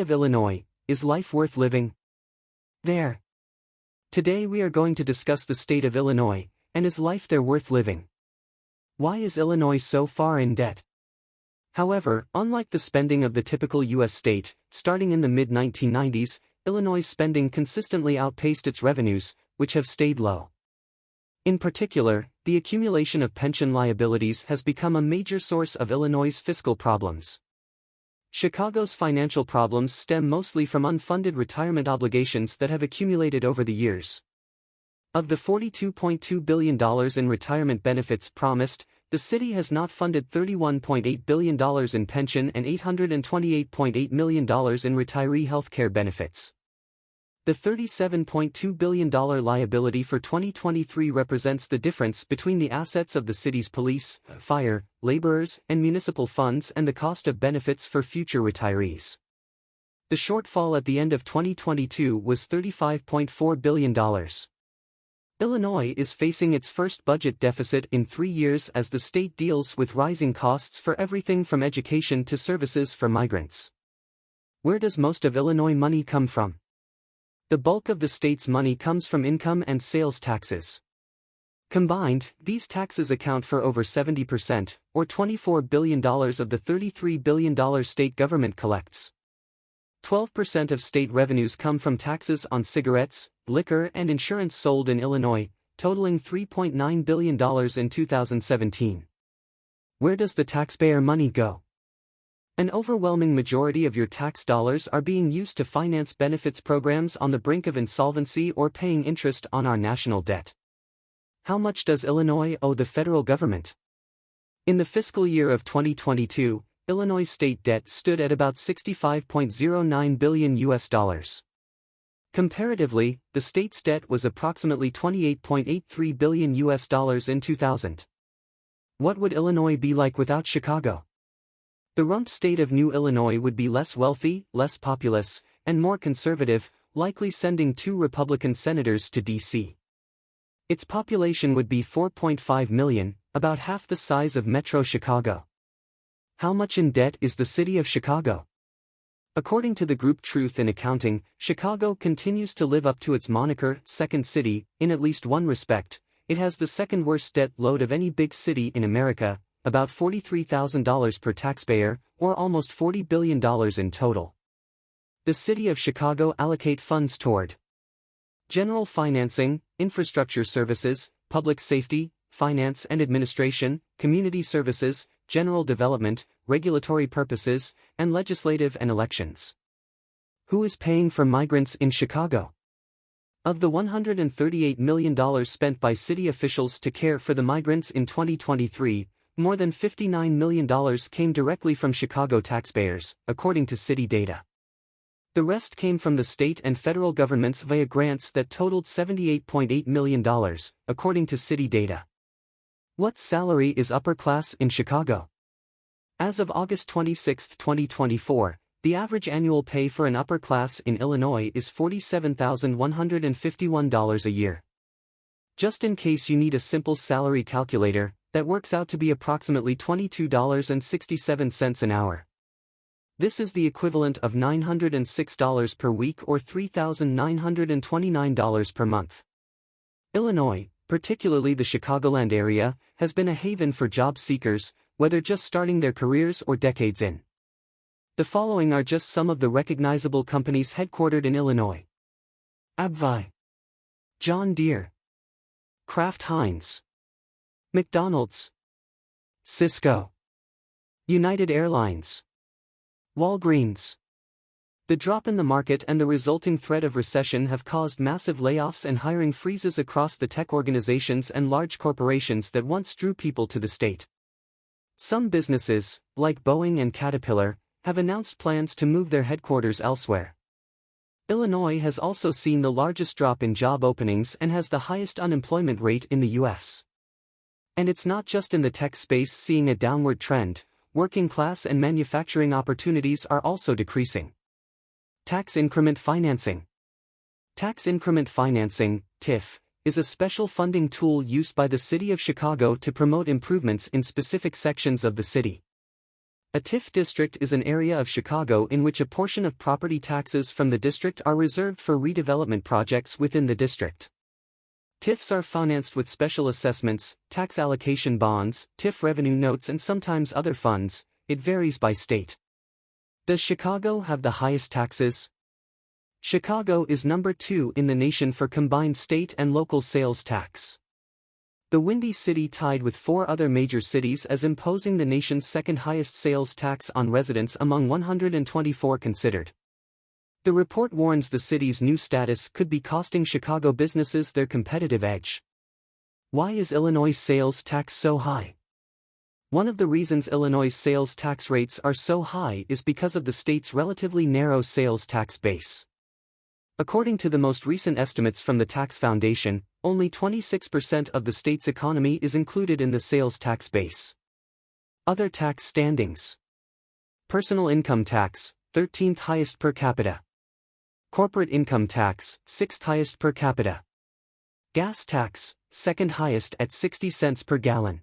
of Illinois, is life worth living? There. Today we are going to discuss the state of Illinois, and is life there worth living? Why is Illinois so far in debt? However, unlike the spending of the typical U.S. state, starting in the mid-1990s, Illinois' spending consistently outpaced its revenues, which have stayed low. In particular, the accumulation of pension liabilities has become a major source of Illinois' fiscal problems. Chicago's financial problems stem mostly from unfunded retirement obligations that have accumulated over the years. Of the $42.2 billion in retirement benefits promised, the city has not funded $31.8 billion in pension and $828.8 million in retiree health care benefits. The $37.2 billion liability for 2023 represents the difference between the assets of the city's police, fire, laborers, and municipal funds and the cost of benefits for future retirees. The shortfall at the end of 2022 was $35.4 billion. Illinois is facing its first budget deficit in 3 years as the state deals with rising costs for everything from education to services for migrants. Where does most of Illinois money come from? The bulk of the state's money comes from income and sales taxes. Combined, these taxes account for over 70%, or $24 billion of the $33 billion state government collects. 12% of state revenues come from taxes on cigarettes, liquor and insurance sold in Illinois, totaling $3.9 billion in 2017. Where does the taxpayer money go? An overwhelming majority of your tax dollars are being used to finance benefits programs on the brink of insolvency or paying interest on our national debt. How much does Illinois owe the federal government? In the fiscal year of 2022, Illinois' state debt stood at about $65.09 billion. Comparatively, the state's debt was approximately $28.83 billion in 2000. What would Illinois be like without Chicago? The rump state of New Illinois would be less wealthy, less populous, and more conservative, likely sending 2 Republican senators to D.C. Its population would be 4.5 million, about half the size of Metro Chicago. How much in debt is the city of Chicago? According to the group Truth in Accounting, Chicago continues to live up to its moniker, Second City, in at least one respect. It has the second worst debt load of any big city in America, about $43,000 per taxpayer, or almost $40 billion in total. The city of Chicago allocate funds toward general financing, infrastructure services, public safety, finance and administration, community services, general development, regulatory purposes, and legislative and elections. Who is paying for migrants in Chicago? Of the $138 million spent by city officials to care for the migrants in 2023, more than $59 million came directly from Chicago taxpayers, according to city data. The rest came from the state and federal governments via grants that totaled $78.8 million, according to city data. What salary is upper class in Chicago? As of August 26, 2024, the average annual pay for an upper class in Illinois is $47,151 a year. Just in case you need a simple salary calculator, that works out to be approximately $22.67 an hour. This is the equivalent of $906 per week or $3,929 per month. Illinois, particularly the Chicagoland area, has been a haven for job seekers, whether just starting their careers or decades in. The following are just some of the recognizable companies headquartered in Illinois: AbbVie, John Deere, Kraft Heinz, McDonald's, Cisco, United Airlines, Walgreens. The drop in the market and the resulting threat of recession have caused massive layoffs and hiring freezes across the tech organizations and large corporations that once drew people to the state. Some businesses, like Boeing and Caterpillar, have announced plans to move their headquarters elsewhere. Illinois has also seen the largest drop in job openings and has the highest unemployment rate in the U.S. And it's not just in the tech space seeing a downward trend. Working class and manufacturing opportunities are also decreasing. Tax increment financing. Tax increment financing, TIF, is a special funding tool used by the City of Chicago to promote improvements in specific sections of the city. A TIF district is an area of Chicago in which a portion of property taxes from the district are reserved for redevelopment projects within the district. TIFs are financed with special assessments, tax allocation bonds, TIF revenue notes and sometimes other funds. It varies by state. Does Chicago have the highest taxes? Chicago is number 2 in the nation for combined state and local sales tax. The Windy City tied with 4 other major cities as imposing the nation's second highest sales tax on residents among 124 considered. The report warns the city's new status could be costing Chicago businesses their competitive edge. Why is Illinois' sales tax so high? One of the reasons Illinois' sales tax rates are so high is because of the state's relatively narrow sales tax base. According to the most recent estimates from the Tax Foundation, only 26% of the state's economy is included in the sales tax base. Other tax standings. Personal income tax, 13th highest per capita. Corporate income tax, 6th highest per capita. Gas tax, 2nd highest at 60 cents per gallon.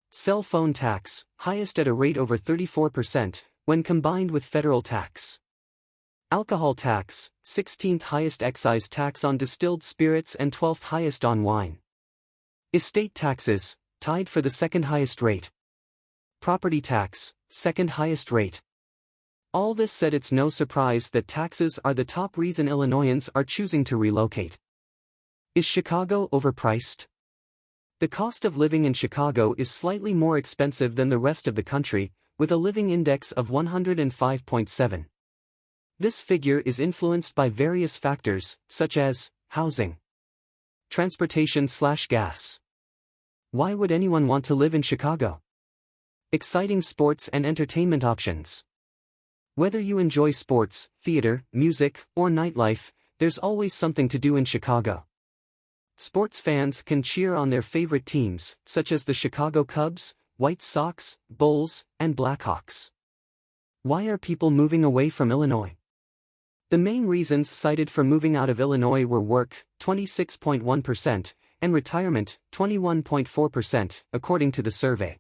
Cell phone tax, highest at a rate over 34%, when combined with federal tax. Alcohol tax, 16th highest excise tax on distilled spirits and 12th highest on wine. Estate taxes, tied for the 2nd highest rate. Property tax, 2nd highest rate. All this said, it's no surprise that taxes are the top reason Illinoisans are choosing to relocate. Is Chicago overpriced? The cost of living in Chicago is slightly more expensive than the rest of the country, with a living index of 105.7. This figure is influenced by various factors, such as housing, transportation/gas. Why would anyone want to live in Chicago? Exciting sports and entertainment options. Whether you enjoy sports, theater, music, or nightlife, there's always something to do in Chicago. Sports fans can cheer on their favorite teams, such as the Chicago Cubs, White Sox, Bulls, and Blackhawks. Why are people moving away from Illinois? The main reasons cited for moving out of Illinois were work, 26.1%, and retirement, 21.4%, according to the survey.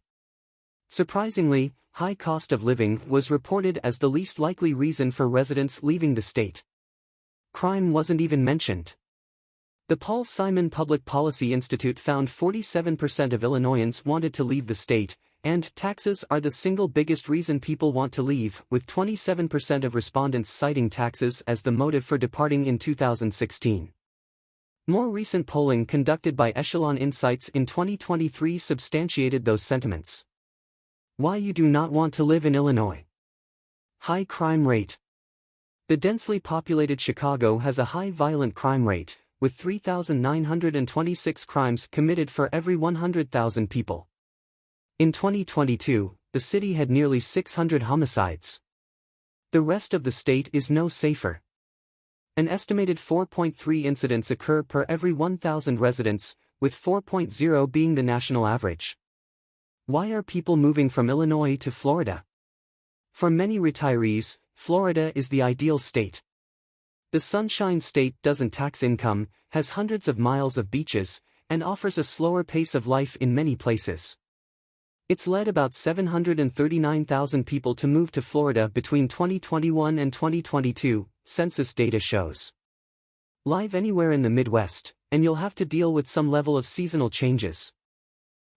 Surprisingly, high cost of living was reported as the least likely reason for residents leaving the state. Crime wasn't even mentioned. The Paul Simon Public Policy Institute found 47% of Illinoisans wanted to leave the state, and taxes are the single biggest reason people want to leave, with 27% of respondents citing taxes as the motive for departing in 2016. More recent polling conducted by Echelon Insights in 2023 substantiated those sentiments. Why you do not want to live in Illinois? High crime rate. The densely populated Chicago has a high violent crime rate, with 3,926 crimes committed for every 100,000 people. In 2022, the city had nearly 600 homicides. The rest of the state is no safer. An estimated 4.3 incidents occur per every 1,000 residents, with 4.0 being the national average. Why are people moving from Illinois to Florida? For many retirees, Florida is the ideal state. The Sunshine State doesn't tax income, has hundreds of miles of beaches, and offers a slower pace of life in many places. It's led about 739,000 people to move to Florida between 2021 and 2022, census data shows. Live anywhere in the Midwest, and you'll have to deal with some level of seasonal changes.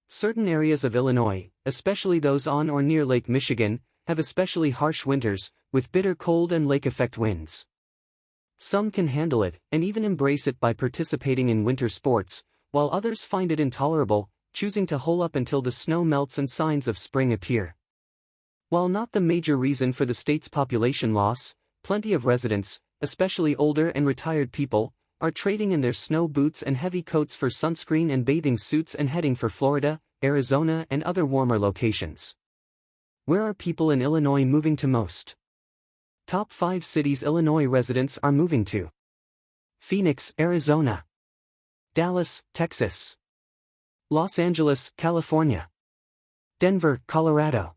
Certain areas of Illinois, especially those on or near Lake Michigan, have especially harsh winters, with bitter cold and lake effect winds. Some can handle it, and even embrace it by participating in winter sports, while others find it intolerable, choosing to hole up until the snow melts and signs of spring appear. While not the major reason for the state's population loss, plenty of residents, especially older and retired people, are trading in their snow boots and heavy coats for sunscreen and bathing suits and heading for Florida, Arizona and other warmer locations. Where are people in Illinois moving to most? Top 5 cities Illinois residents are moving to: Phoenix, Arizona; Dallas, Texas; Los Angeles, California; Denver, Colorado;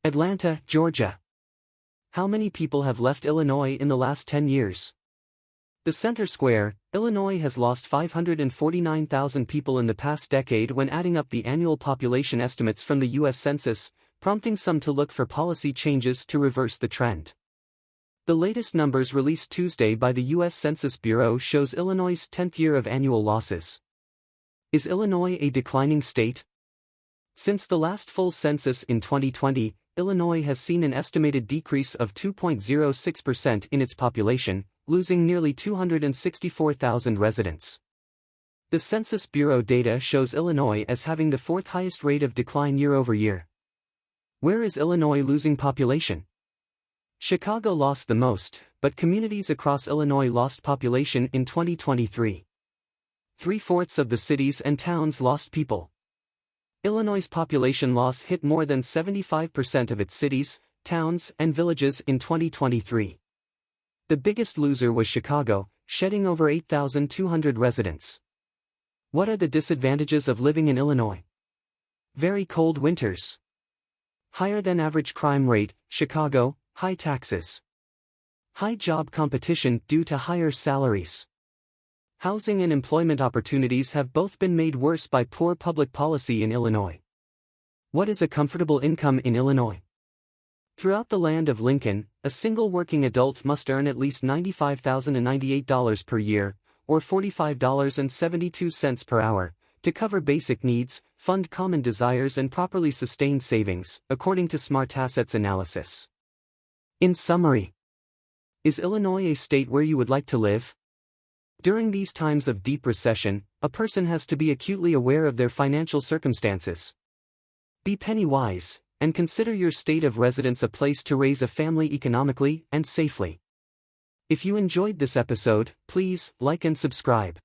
Atlanta, Georgia. How many people have left Illinois in the last 10 years? The Center Square, Illinois has lost 549,000 people in the past decade when adding up the annual population estimates from the U.S. Census, prompting some to look for policy changes to reverse the trend. The latest numbers released Tuesday by the U.S. Census Bureau shows Illinois' 10th year of annual losses. Is Illinois a declining state? Since the last full census in 2020, Illinois has seen an estimated decrease of 2.06% in its population, losing nearly 264,000 residents. The Census Bureau data shows Illinois as having the fourth highest rate of decline year over year. Where is Illinois losing population? Chicago lost the most, but communities across Illinois lost population in 2023. 3/4 of the cities and towns lost people. Illinois' population loss hit more than 75% of its cities, towns, and villages in 2023. The biggest loser was Chicago, shedding over 8,200 residents. What are the disadvantages of living in Illinois? Very cold winters. Higher than average crime rate, Chicago, high taxes. High job competition due to higher salaries. Housing and employment opportunities have both been made worse by poor public policy in Illinois. What is a comfortable income in Illinois? Throughout the land of Lincoln, a single working adult must earn at least $95,098 per year, or $45.72 per hour, to cover basic needs, fund common desires and properly sustain savings, according to SmartAssets analysis. In summary, is Illinois a state where you would like to live? During these times of deep recession, a person has to be acutely aware of their financial circumstances. Be penny wise, and consider your state of residence a place to raise a family economically and safely. If you enjoyed this episode, please like and subscribe.